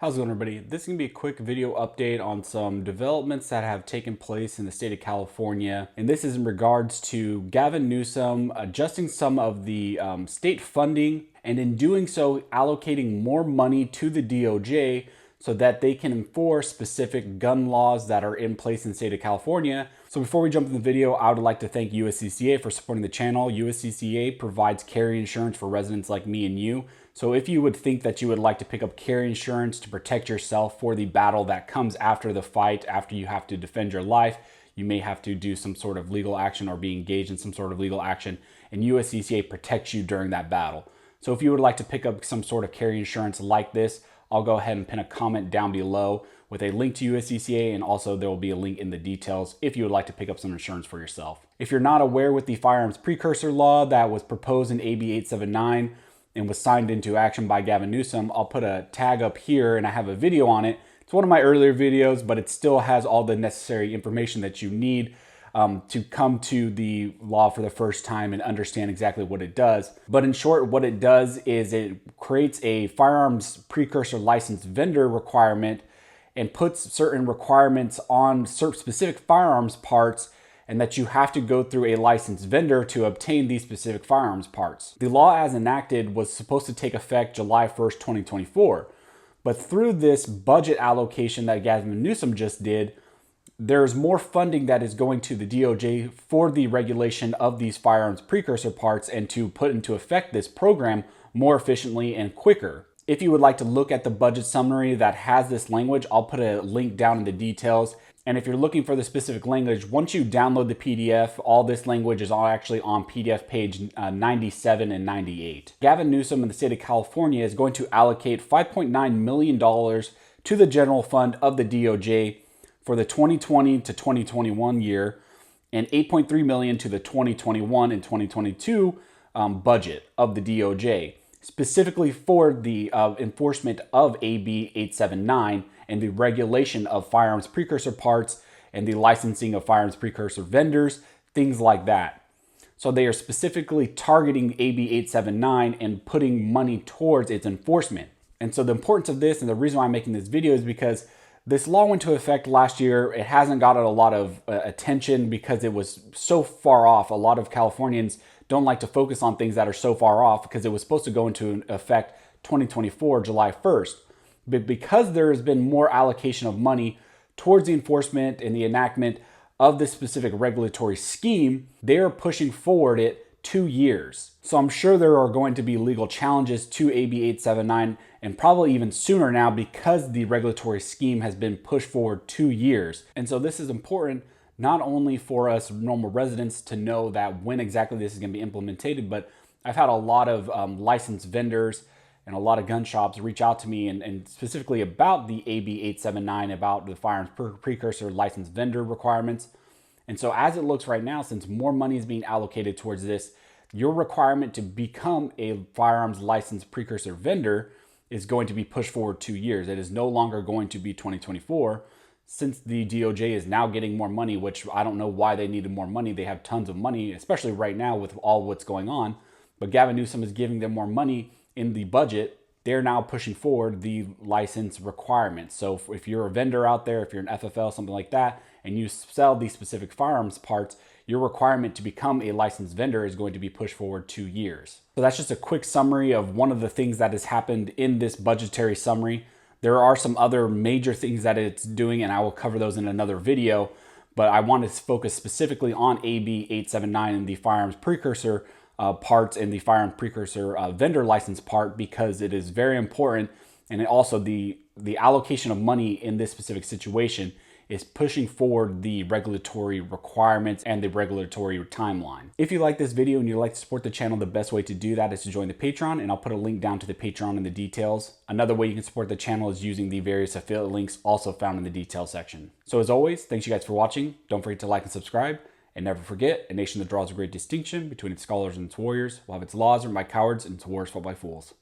How's it going, everybody? This is going to be a quick video update on some developments that have taken place in the state of California. And this is in regards to Gavin Newsom adjusting some of the state funding, and in doing so, allocating more money to the DOJ so that they can enforce specific gun laws that are in place in the state of California. So before we jump into the video, I would like to thank USCCA for supporting the channel. USCCA provides carry insurance for residents like me and you. So if you would think that you would like to pick up carry insurance to protect yourself for the battle that comes after the fight, after you have to defend your life, you may have to do some sort of legal action or be engaged in some sort of legal action, and USCCA protects you during that battle. So if you would like to pick up some sort of carry insurance like this, I'll go ahead and pin a comment down below with a link to USCCA, and also there will be a link in the details if you would like to pick up some insurance for yourself. If you're not aware with the firearms precursor law that was proposed in AB 879 and was signed into action by Gavin Newsom, I'll put a tag up here and I have a video on it. It's one of my earlier videos, but it still has all the necessary information that you need to come to the law for the first time and understand exactly what it does. But in short, what it does is it creates a firearms precursor license vendor requirement and puts certain requirements on certain specific firearms parts, and that you have to go through a licensed vendor to obtain these specific firearms parts. The law as enacted was supposed to take effect July 1st, 2024. But through this budget allocation that Gavin Newsom just did, there's more funding that is going to the DOJ for the regulation of these firearms precursor parts and to put into effect this program more efficiently and quicker. If you would like to look at the budget summary that has this language, I'll put a link down in the details. And if you're looking for the specific language, once you download the PDF, all this language is all actually on PDF page 97 and 98. Gavin Newsom in the state of California is going to allocate $5.9 million to the general fund of the DOJ for the 2020 to 2021 year, and $8.3 million to the 2021 and 2022 budget of the DOJ, specifically for the enforcement of AB 879 and the regulation of firearms precursor parts and the licensing of firearms precursor vendors, things like that. So they are specifically targeting AB 879 and putting money towards its enforcement. And so the importance of this, and the reason why I'm making this video, is because this law went into effect last year. It hasn't gotten a lot of attention because it was so far off. A lot of Californians don't like to focus on things that are so far off because it was supposed to go into effect 2024, July 1st. But because there has been more allocation of money towards the enforcement and the enactment of this specific regulatory scheme, they are pushing forward it 2 years. So I'm sure there are going to be legal challenges to AB 879, and probably even sooner now, because the regulatory scheme has been pushed forward 2 years. And so this is important not only for us normal residents to know that when exactly this is going to be implemented, but I've had a lot of licensed vendors and a lot of gun shops reach out to me and specifically about the AB 879, about the firearms precursor license vendor requirements. And so as it looks right now, since more money is being allocated towards this, your requirement to become a firearms license precursor vendor is going to be pushed forward 2 years. It is no longer going to be 2024, since the DOJ is now getting more money, which I don't know why they needed more money. They have tons of money, especially right now with all what's going on. But Gavin Newsom is giving them more money in the budget. They're now pushing forward the license requirements. So if you're a vendor out there, if you're an FFL, something like that, and you sell these specific firearms parts, your requirement to become a licensed vendor is going to be pushed forward 2 years. So that's just a quick summary of one of the things that has happened in this budgetary summary. There are some other major things that it's doing, and I will cover those in another video, but I want to focus specifically on AB 879 and the firearms precursor parts and the firearms precursor vendor license part, because it is very important. And also the allocation of money in this specific situation is pushing forward the regulatory requirements and the regulatory timeline. If you like this video and you'd like to support the channel, the best way to do that is to join the Patreon, and I'll put a link down to the Patreon in the details. Another way you can support the channel is using the various affiliate links also found in the details section. So as always, thanks you guys for watching. Don't forget to like and subscribe. And never forget, a nation that draws a great distinction between its scholars and its warriors will have its laws written by cowards and its wars fought by fools.